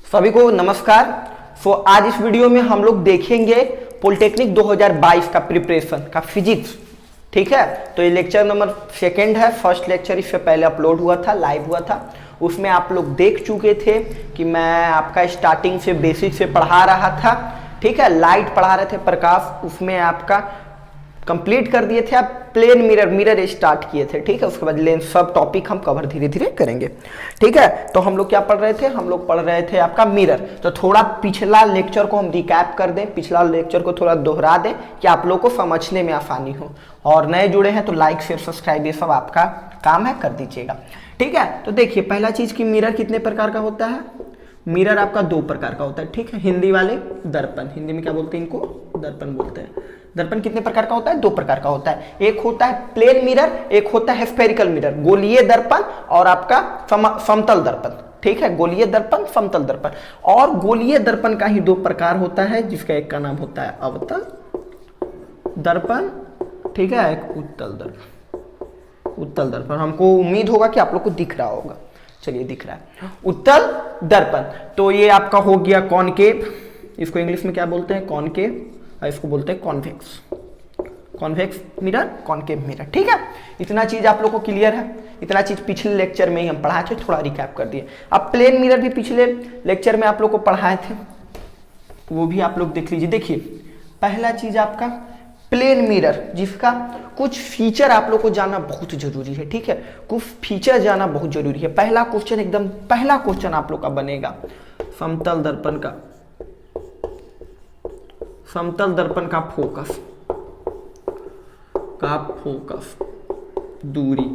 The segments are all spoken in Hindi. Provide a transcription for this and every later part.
सभी को नमस्कार। आज इस वीडियो में हम लोग देखेंगे पॉलिटेक्निक 2022 का प्रिपरेशन का फिजिक्स। ठीक है, तो ये लेक्चर नंबर 2 है। फर्स्ट लेक्चर इससे पहले अपलोड हुआ था, लाइव हुआ था। उसमें आप लोग देख चुके थे कि मैं आपका स्टार्टिंग से बेसिक से पढ़ा रहा था। ठीक है, लाइट पढ़ा रहे थे, प्रकाश उसमें आपका कंप्लीट कर दिए थे। आप प्लेन मिरर स्टार्ट किए थे। ठीक है, उसके बाद लेंस सब टॉपिक हम कवर धीरे धीरे करेंगे। ठीक है, तो हम लोग क्या पढ़ रहे थे? हम लोग पढ़ रहे थे आपका मिरर। तो थोड़ा पिछला लेक्चर को हम रिकैप कर दें, पिछला लेक्चर को थोड़ा दोहरा दें कि आप लोग को समझने में आसानी हो। और नए जुड़े हैं तो लाइक शेयर सब्सक्राइब ये सब आपका काम है, कर दीजिएगा। ठीक है, तो देखिए पहला चीज कि मिरर कितने प्रकार का होता है? मिरर आपका 2 प्रकार का होता है। ठीक है, हिंदी वाले दर्पण, हिंदी में क्या बोलते हैं? इनको दर्पण बोलते हैं। दर्पण कितने प्रकार का होता है? 2 प्रकार का होता है। एक होता है प्लेन मिरर, एक होता है स्फेरिकल मिरर, गोलीय दर्पण और आपका समतल दर्पण। ठीक है, गोलीय दर्पण, समतल दर्पण। और गोलीय दर्पण का ही 2 प्रकार होता है, जिसका एक का नाम होता है अवतल दर्पण। ठीक है, एक उत्तल दर्पण। उत्तल दर्पण हमको उम्मीद होगा कि आप लोग को दिख रहा होगा। चलिए, दिख रहा है उत्तल दर्पण। तो ये आपका हो गया कॉनकेव, इसको इंग्लिश में क्या बोलते हैं? कॉनकेव, और इसको बोलते हैं convex. Convex mirror, concave mirror. ठीक है, इतना चीज आप लोग को क्लियर है। इतना चीज पिछले लेक्चर में ही हम पढ़ाए थे, थोड़ा रिकैप कर दिए। अब प्लेन मिरर भी पिछले लेक्चर में आप लोग को पढ़ाए थे, वो भी आप लोग देख लीजिए। देखिए पहला चीज आपका प्लेन मिरर, जिसका कुछ फीचर आप लोग को जानना बहुत जरूरी है। ठीक है, कुछ फीचर जानना बहुत जरूरी है। पहला क्वेश्चन, एकदम पहला क्वेश्चन आप लोग का बनेगा समतल दर्पण का, समतल दर्पण का फोकस, दूरी।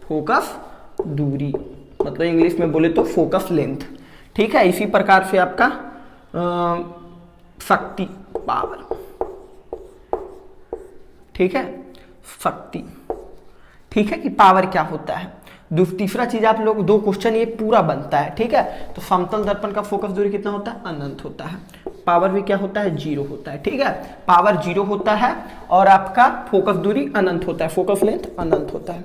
फोकस दूरी मतलब इंग्लिश में बोले तो फोकस लेंथ। ठीक है, इसी प्रकार से आपका शक्ति, पावर। ठीक है, शक्ति। ठीक है, कि पावर क्या होता है। तीसरा चीज आप लोग 2 क्वेश्चन ये पूरा बनता है। ठीक है, तो समतल दर्पण का फोकस दूरी कितना होता है? अनंत होता है। पावर भी क्या होता है? 0 होता है। ठीक है, पावर 0 होता है और आपका फोकस दूरी अनंत होता है, फोकस लेंथ अनंत होता है।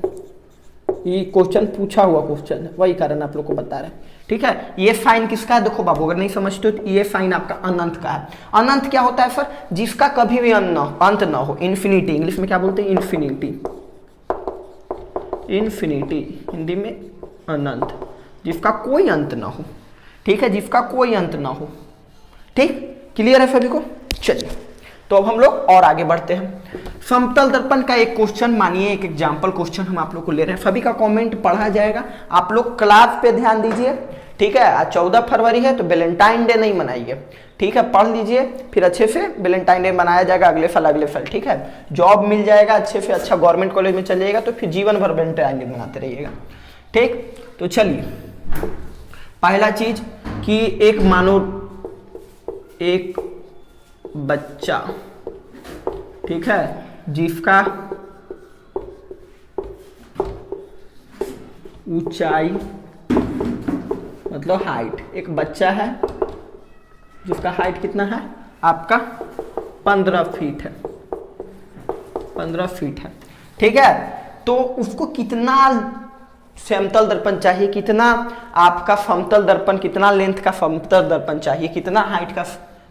ये क्वेश्चन पूछा हुआ क्वेश्चन है, वही कारण आप लोग को बता रहे हैं। ठीक है, ये साइन किसका है? देखो बाबू, अगर नहीं समझते तो ये साइन आपका अनंत का है। अनंत क्या होता है सर? जिसका कभी भी अंत ना हो, इन्फिनिटी। इंग्लिश में क्या बोलते हैं? इन्फिनिटी। इन्फिनिटी हिंदी में अनंत, जिसका कोई अंत ना हो। ठीक है, जिसका कोई अंत ना हो। ठीक, क्लियर है सभी को? चलिए, तो अब हम लोग और आगे बढ़ते हैं। समतल दर्पण का एक क्वेश्चन, मानिए एक एग्जांपल क्वेश्चन हम आप लोग को ले रहे हैं। सभी का कमेंट पढ़ा जाएगा, आप लोग क्लास पे ध्यान दीजिए। ठीक है, आज 14 फरवरी है तो वैलेंटाइन डे नहीं मनाइए। ठीक है, पढ़ लीजिए, फिर अच्छे से वैलेंटाइन डे मनाया जाएगा अगले साल। ठीक है, जॉब मिल जाएगा अच्छे से, अच्छा गवर्नमेंट कॉलेज में चल जाएगा तो फिर जीवन भर वैलेंटाइन डे मनाते रहिएगा। ठीक, तो चलिए पहला चीज कि एक मानो एक बच्चा, ठीक है, जिसका ऊंचाई मतलब हाइट, एक बच्चा है जिसका हाइट कितना है? आपका 15 फीट है। 15 फीट है। ठीक है, तो उसको कितना समतल दर्पण चाहिए? कितना आपका समतल दर्पण, कितना लेंथ का समतल दर्पण चाहिए? कितना हाइट का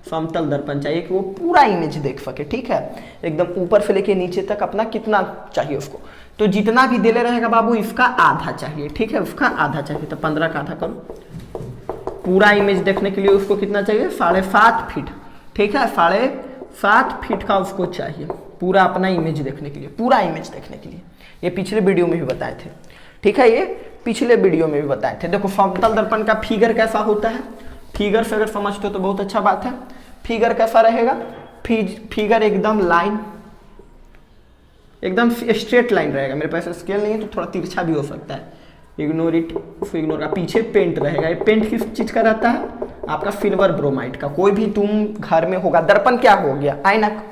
समतल दर्पण चाहिए कि वो पूरा इमेज देख सके? ठीक है, एकदम ऊपर से लेके नीचे तक अपना कितना चाहिए उसको? तो जितना भी दे ले रहेगा बाबू, इसका आधा चाहिए। ठीक है, उसका आधा चाहिए। तो 15 का आधा करो। पूरा इमेज देखने के लिए उसको कितना चाहिए? 7.5 फीट। ठीक है, 7.5 फीट का उसको चाहिए पूरा अपना इमेज देखने के लिए, पूरा इमेज देखने के लिए। ये पिछले वीडियो में भी बताए थे। ठीक है, ये पिछले वीडियो में भी बताए थे। देखो समतल दर्पण का फिगर कैसा होता है? फिगर से अगर समझते हो तो बहुत अच्छा बात है। फिगर कैसा रहेगा? फिगर एकदम लाइन, एकदम स्ट्रेट लाइन रहेगा। मेरे पास स्केल नहीं है तो थोड़ा तिरछा भी हो सकता है, इग्नोर इट, इग्नोर का। पीछे पेंट रहेगा। ये पेंट किस चीज का रहता है? आपका सिल्वर ब्रोमाइड का। कोई भी तुम घर में होगा, दर्पण क्या हो गया? ऐनक।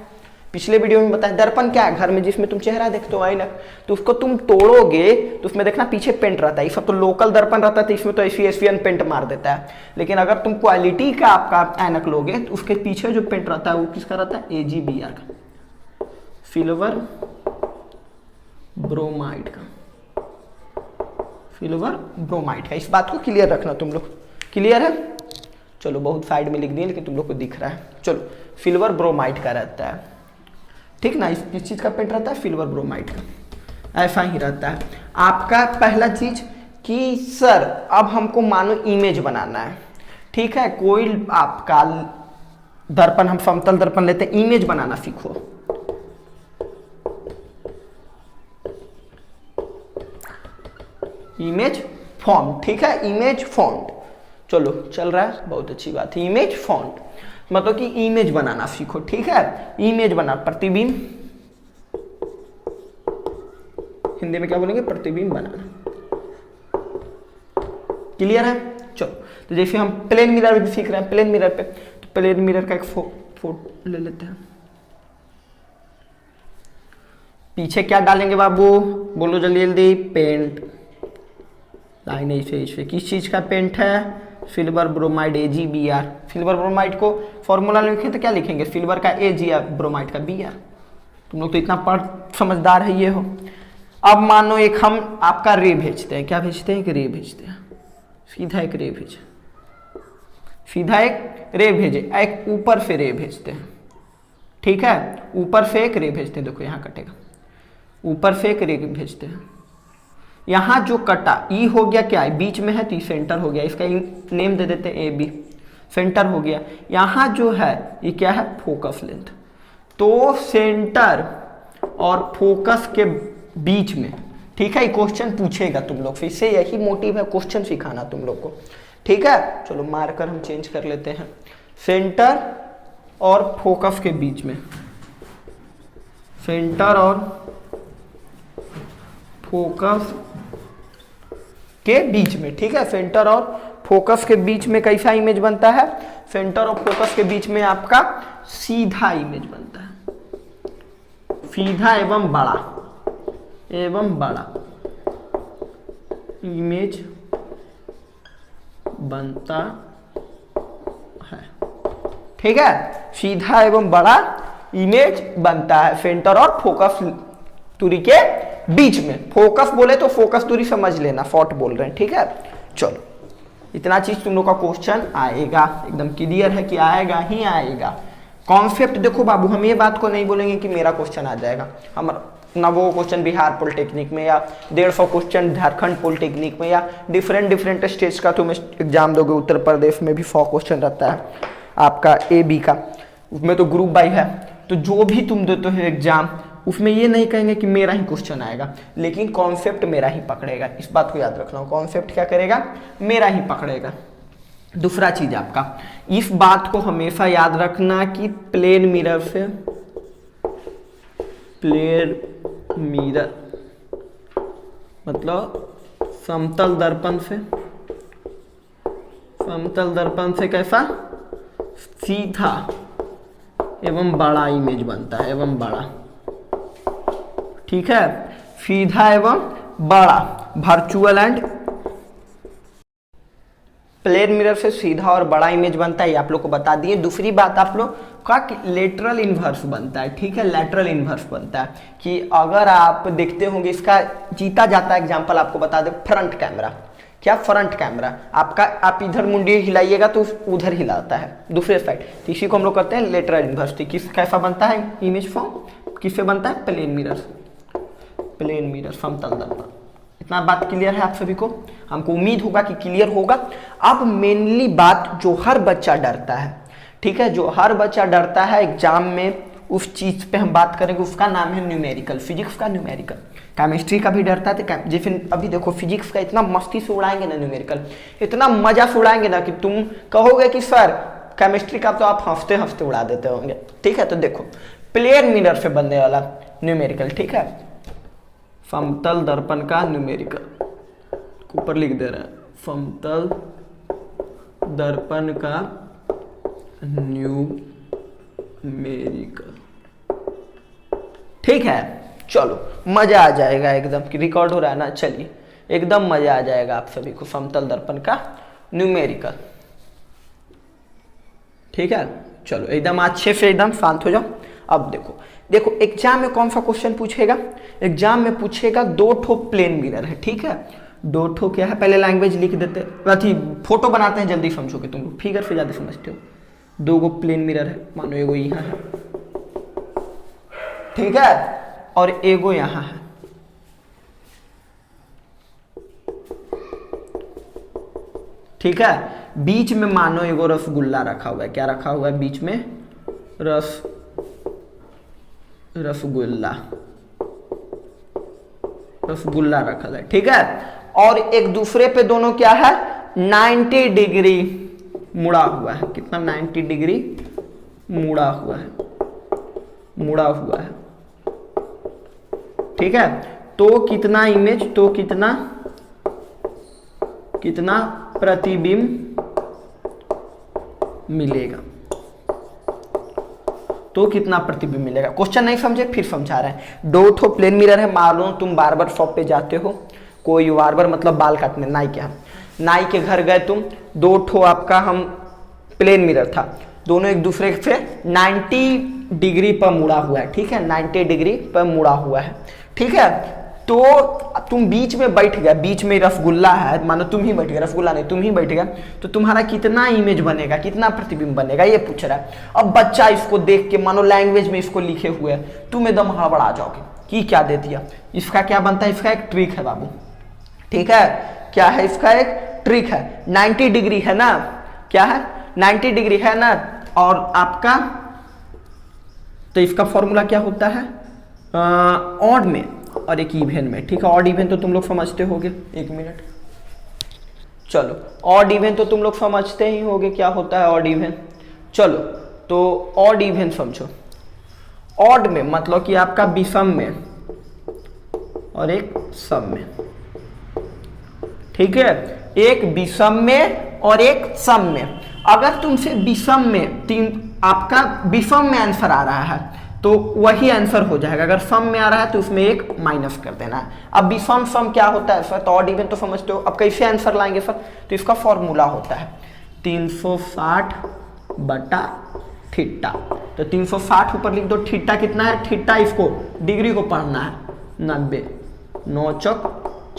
पिछले वीडियो में बताया दर्पण क्या है? घर में जिसमें तुम चेहरा देखते हो, ऐनक। तो उसको तुम तोड़ोगे तो उसमें देखना पीछे पेंट रहता है। ये सब तो लोकल दर्पण रहता है, तो इसमें तो एशियन पेंट मार देता है। लेकिन अगर तुम क्वालिटी का आपका ऐनक लोगे तो उसके पीछे जो पेंट रहता है वो किसका रहता है? AGBR का, सिल्वर ब्रोमाइड का। सिल्वर ब्रोमाइड का। इस बात को क्लियर रखना तुम लोग, क्लियर है? चलो बहुत साइड में लिख दिए लेकिन तुम लोग को दिख रहा है। चलो सिल्वर ब्रोमाइड का रहता है, ठीक ना। इस किस चीज़ का पेंट रहता है? सिल्वर ब्रोमाइड का, ऐसा ही रहता है। आपका पहला चीज कि सर अब हमको मानो इमेज बनाना है, ठीक है। कोई आपका दर्पण, हम समतल दर्पण लेते हैं, इमेज बनाना सीखो। इमेज फॉन्ट, ठीक है, इमेज फॉन्ट। चलो चल रहा है, बहुत अच्छी बात है। इमेज फॉन्ट मतलब कि इमेज बनाना सीखो, ठीक है। इमेज बना, प्रतिबिंब, हिंदी में क्या बोलेंगे? प्रतिबिंब बनाना। क्लियर है? चलो तो जैसे हम प्लेन मिरर भी सीख रहे हैं, प्लेन मिरर पे, तो प्लेन मिरर का एक फोटो ले लेते हैं। पीछे क्या डालेंगे बाबू? बोलो जल्दी जल्दी। पेंट, लाइन ऐसे किस चीज का पेंट है? Silver bromide, AgBr। Silver bromide को फॉर्मूला लिखें तो क्या लिखेंगे? सिल्वर का Ag, ब्रोमाइड का Br। तुम लोग तो इतना पढ़ समझदार है ये हो। अब मानो एक हम आपका रे भेजते हैं, क्या भेजते हैं? एक रे भेजते हैं, सीधा एक रे भेजे, सीधा एक रे भेजे, एक ऊपर से रे भेजते हैं, ठीक है। ऊपर से एक रे भेजते हैं, देखो यहाँ कटेगा, ऊपर से एक रे भेजते हैं। यहाँ जो कटा ई हो गया, क्या है? बीच में है तो सेंटर हो गया, इसका नेम दे देते हैं AB, सेंटर हो गया। यहाँ जो है ये क्या है? Focus length. तो सेंटर और फोकस के बीच में, ठीक है, ये क्वेश्चन पूछेगा तुम लोग, फिर से यही मोटिव है क्वेश्चन सिखाना तुम लोग को, ठीक है। चलो मार्कर हम चेंज कर लेते हैं। सेंटर और फोकस के बीच में, सेंटर और फोकस के बीच में, ठीक है। सेंटर और फोकस के बीच में कैसा इमेज बनता है? सेंटर और फोकस के बीच में आपका सीधा इमेज बनता है, सीधा एवं बड़ा इमेज बनता है, ठीक है। सीधा एवं बड़ा इमेज बनता है सेंटर और फोकस दूरी के बीच में। फोकस बोले तो फोकस दूरी समझ लेना, फॉट बोल रहे हैं, ठीक है। चलो इतना चीज तुम लोग का क्वेश्चन आएगा, एकदम क्लियर है कि आएगा ही आएगा। कॉन्सेप्ट देखो बाबू, हम ये बात को नहीं बोलेंगे कि मेरा क्वेश्चन आ जाएगा। हम ना वो क्वेश्चन बिहार पॉलिटेक्निक में, या 150 क्वेश्चन झारखंड पॉलिटेक्निक में, या डिफरेंट स्टेज का तुम एग्जाम दोगे। उत्तर प्रदेश में भी 100 क्वेश्चन रहता है आपका AB का, उसमें तो ग्रुप बाई है। तो जो भी तुम देते हो एग्जाम, उसमें ये नहीं कहेंगे कि मेरा ही क्वेश्चन आएगा, लेकिन कॉन्सेप्ट मेरा ही पकड़ेगा। इस बात को याद रखना, कॉन्सेप्ट क्या करेगा? मेरा ही पकड़ेगा। दूसरा चीज आपका, इस बात को हमेशा याद रखना कि प्लेन मिरर से, प्लेन मिरर मतलब समतल दर्पण से, समतल दर्पण से कैसा? सीधा एवं बड़ा इमेज बनता है, एवं बड़ा, ठीक है। सीधा एवं बड़ा, वर्चुअल एंड प्लेन मिरर से सीधा और बड़ा इमेज बनता है, ये आप लोग को बता दिए। दूसरी बात आप लोग का लेटरल इन्वर्स बनता है, ठीक है। लेटरल इन्वर्स बनता है कि अगर आप देखते होंगे, इसका जीता जाता एग्जांपल आपको बता दे, फ्रंट कैमरा। क्या? फ्रंट कैमरा आपका, आप इधर मुंडी हिलाइएगा तो उधर हिलाता है दूसरे साइड, तो इसी को हम लोग करते हैं लेटरल इन्वर्स। किस कैसा बनता है इमेज फॉर्म? किससे बनता है? प्लेन मिरर, प्लेन मिरर, समतल दर्पण। इतना बात क्लियर है आप सभी को? हमको उम्मीद होगा कि क्लियर होगा। अब मेनली बात जो हर बच्चा डरता है, ठीक है, जो हर बच्चा डरता है एग्जाम में, उस चीज पे हम बात करेंगे, उसका नाम है न्यूमेरिकल। फिजिक्स का न्यूमेरिकल, केमिस्ट्री का भी डरता है तो जैसे अभी देखो फिजिक्स का इतना मस्ती से उड़ाएंगे ना न्यूमेरिकल, इतना मजा से उड़ाएंगे ना कि तुम कहोगे कि सर केमिस्ट्री का तो आप हंसते हंसते उड़ा देते होंगे, ठीक है। तो देखो प्लेन मिरर से बनने वाला न्यूमेरिकल, ठीक है, समतल दर्पण का न्यूमेरिकल, ऊपर लिख दे रहा है, समतल दर्पण का न्यूमेरिकल, ठीक है। चलो मजा आ जाएगा एकदम, कि रिकॉर्ड हो रहा है ना, चलिए एकदम मजा आ जाएगा आप सभी को। समतल दर्पण का न्यूमेरिकल, ठीक है। चलो एकदम अच्छे से एकदम शांत हो जाओ। अब देखो एग्जाम में कौन सा क्वेश्चन पूछेगा? एग्जाम में पूछेगा 2 ठो प्लेन मिरर है, ठीक है, दो ठो क्या है, पहले लैंग्वेज लिख देते, अथी फोटो बनाते हैं, जल्दी समझोगे तुम लोग, फिगर से ज़्यादा समझते हो। दो गो प्लेन मिरर है, मानो एगो यहाँ है, ठीक है, और एगो यहाँ है। ठीक है, बीच में मानो एगो रसगुल्ला रखा हुआ है। क्या रखा हुआ है बीच में? रसगुल्ला रखा है, ठीक है। और एक दूसरे पे दोनों क्या है, 90 डिग्री मुड़ा हुआ है। कितना? 90 डिग्री मुड़ा हुआ है, ठीक है। तो कितना इमेज, तो कितना प्रतिबिंब मिलेगा? तो कितना प्रतिबिंब मिलेगा? क्वेश्चन नहीं समझे, फिर समझा रहे हैं। दो ठो प्लेन मिरर है, मान लो तुम बार्बर शॉप पे जाते हो, कोई बार्बर मतलब बाल काटने, नाई के घर गए तुम, दो ठो आपका हम प्लेन मिरर था, दोनों एक दूसरे से 90 डिग्री पर मुड़ा हुआ है, ठीक है, 90 डिग्री पर मुड़ा हुआ है, ठीक है। तो तुम बीच में बैठ गया, बीच में रसगुल्ला है, मानो तुम ही बैठ गया, रसगुल्ला नहीं तुम ही बैठ गया, तो तुम्हारा कितना इमेज बनेगा, कितना प्रतिबिंब बनेगा, ये पूछ रहा है। अब बच्चा इसको देख के, मानो लैंग्वेज में इसको लिखे हुए है, तुम एकदम हड़बड़ा जाओगे कि क्या दे दिया। इसका क्या बनता है? इसका एक ट्रिक है बाबू, ठीक है। क्या है इसका? एक ट्रिक है। 90 डिग्री है ना, क्या है? 90 डिग्री है ना, और आपका, तो इसका फॉर्मूला क्या होता है? ऑड में और एक इवन में, ठीक है। ऑड इवन तो तुम लोग समझते होगे, एक मिनट, चलो, ऑड इवन तो तुम लोग समझते ही होगे क्या होता है ऑड इवन। चलो, तो ऑड इवन समझो। ऑड में मतलब कि आपका विषम में और एक सम में, ठीक है, एक विषम में और एक सम में। अगर तुमसे विषम में आपका विषम में आंसर आ रहा है तो वही आंसर हो जाएगा, अगर सम में आ रहा है तो उसमें एक माइनस कर देना है। अब विषम सम क्या होता है सर? तो ऑड इवन तो समझते हो, अब कैसे आंसर लाएंगे सर? तो इसका फॉर्मूला होता है 360 बटा थीटा। तो 360 ऊपर लिख दो, थीटा कितना है? थीटा इसको डिग्री को पढ़ना है, 90, 9 चौक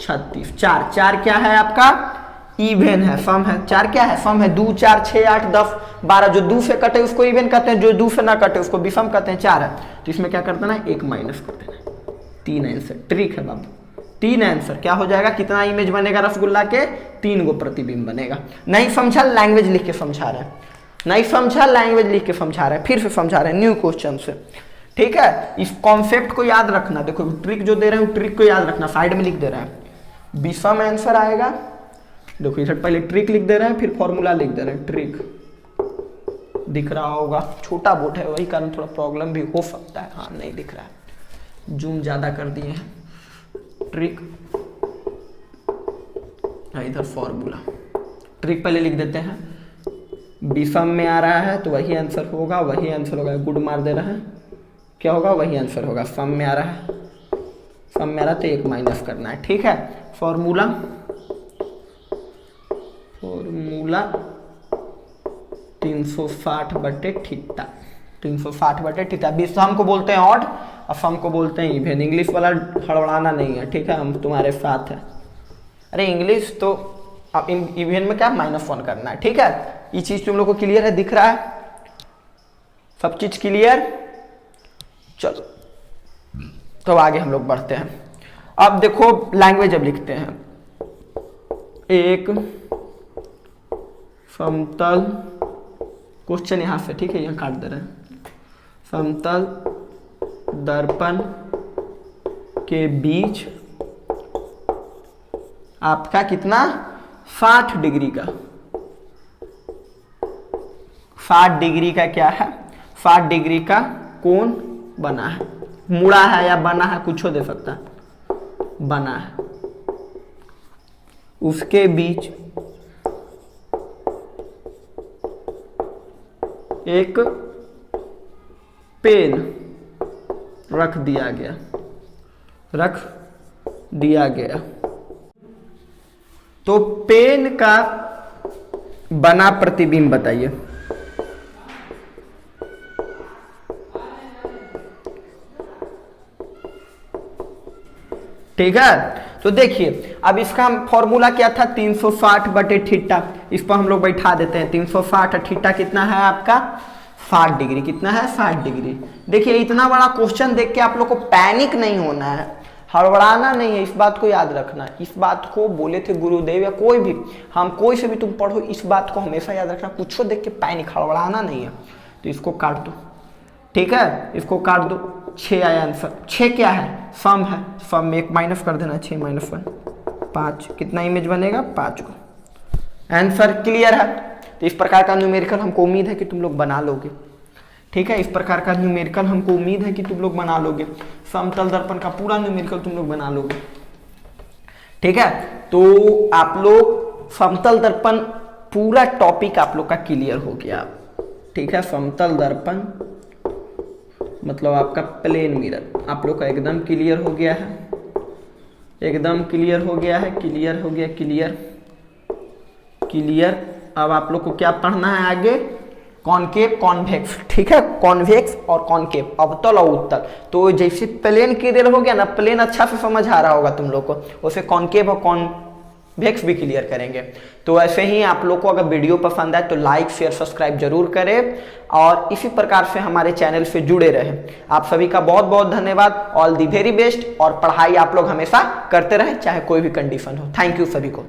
36, 4 क्या है आपका? इवन है, सम है। 4 क्या है? सम है। 2 4 6 8 10 12, जो 2 से कटे उसको इवन कहते हैं, जो 2 से ना कटे उसको विषम कहते हैं। 4 है तो इसमें क्या कर देना है? एक माइनस कर देना है। 3 आंसर, ट्रिक है बाबू। 3 आंसर क्या हो जाएगा? कितना इमेज बनेगा रसगुल्ला के? 3 गो प्रतिबिंब बनेगा। नहीं समझा? लैंग्वेज लिख के समझा रहे हैं, नहीं समझा? लैंग्वेज लिख के समझा रहे हैं, फिर से समझा रहे हैं न्यू क्वेश्चन से, ठीक है। इस कॉन्सेप्ट को याद रखना, देखो ट्रिक जो दे रहे हैं ट्रिक को याद रखना, साइड में लिख दे रहे हैं विषम आंसर आएगा। देखो इधर पहले ट्रिक लिख दे रहे हैं, फिर फॉर्मूला लिख दे रहे हैं। ट्रिक दिख रहा होगा, छोटा बोर्ड है वही कारण थोड़ा प्रॉब्लम भी हो सकता है। हाँ नहीं दिख रहा है, जूम ज्यादा कर दिए हैं। ट्रिक, इधर फॉर्मूला। ट्रिक पहले लिख देते हैं, विषम में आ रहा है तो वही आंसर होगा, वही आंसर होगा। गुड मार दे रहा है, क्या होगा? वही आंसर होगा। सम में आ रहा है, सम में आ रहा है तो एक माइनस करना है, ठीक है। फॉर्मूला 360 बटे थीटा, 360 बटे थीटा। विषम को बोलते हैं ऑड और सम को बोलते हैं इवन। इंग्लिश वाला हड़बड़ाना नहीं है, ठीक है, हम तुम्हारे साथ हैं। अरे इंग्लिश तो अब इवन में क्या -1 करना है, ठीक है। ये चीज तुम लोग को क्लियर है, दिख रहा है सब चीज क्लियर? चलो तो आगे हम लोग बढ़ते हैं। अब देखो लैंग्वेज अब लिखते हैं। एक समतल, क्वेश्चन यहां से, ठीक है, यहां काट दे रहे हैं। समतल दर्पण के बीच आपका कितना? 60 डिग्री का, 60 डिग्री का क्या है? 60 डिग्री का कोण बना है, मुड़ा है या बना है, कुछ हो दे सकता है, बना है। उसके बीच एक पेन रख दिया गया, तो पेन का बना प्रतिबिंब बताइए। ठीक है, तो देखिए अब इसका फॉर्मूला क्या था, 360 बटे थीटा। इस पर हम लोग बैठा देते हैं 360, थीटा कितना है आपका 60 डिग्री। कितना है 60 डिग्री। देखिए इतना बड़ा क्वेश्चन देख के आप लोग को पैनिक नहीं होना है, हड़बड़ाना नहीं है, इस बात को याद रखना। इस बात को बोले थे गुरुदेव या कोई भी, हम कोई से भी तुम पढ़ो, इस बात को हमेशा याद रखना, कुछ देख के पैनिक हड़बड़ाना नहीं है। तो इसको काट दो, ठीक है, इसको काट दो, 6 आया आंसर। 6 क्या है, सम है, सम में 1 माइनस कर देना, 6 - 1 5। कितना इमेज बनेगा 5 को। आंसर क्लियर है। तो इस प्रकार का न्यूमेरिकल हमको उम्मीद है कि तुम लोग बना लोगे, ठीक है। इस प्रकार का न्यूमेरिकल हमको उम्मीद है कि तुम लोग बना लोगे, समतल दर्पण का पूरा न्यूमेरिकल तुम लोग बना लोगे, ठीक है। तो आप लोग समतल दर्पण पूरा टॉपिक आप लोग का क्लियर हो गया, ठीक है। समतल दर्पण मतलब आपका प्लेन मिरर आप लोग का एकदम क्लियर हो गया है, एकदम क्लियर हो गया है, क्लियर हो गया, क्लियर क्लियर। अब आप लोग को क्या पढ़ना है आगे, कॉनकेव कॉन्वेक्स, ठीक है, कॉन्वेक्स और कॉनकेव, अवतल और उत्तल। तो जैसे प्लेन क्लियर हो गया ना, प्लेन अच्छा से समझ आ रहा होगा तुम लोग को, उसे कॉनकेव और कॉन्वेक्स भी क्लियर करेंगे। तो ऐसे ही आप लोग को अगर वीडियो पसंद आए तो लाइक शेयर सब्सक्राइब जरूर करें और इसी प्रकार से हमारे चैनल से जुड़े रहें। आप सभी का बहुत बहुत धन्यवाद, ऑल दी वेरी बेस्ट। और पढ़ाई आप लोग हमेशा करते रहें चाहे कोई भी कंडीशन हो। थैंक यू सभी को।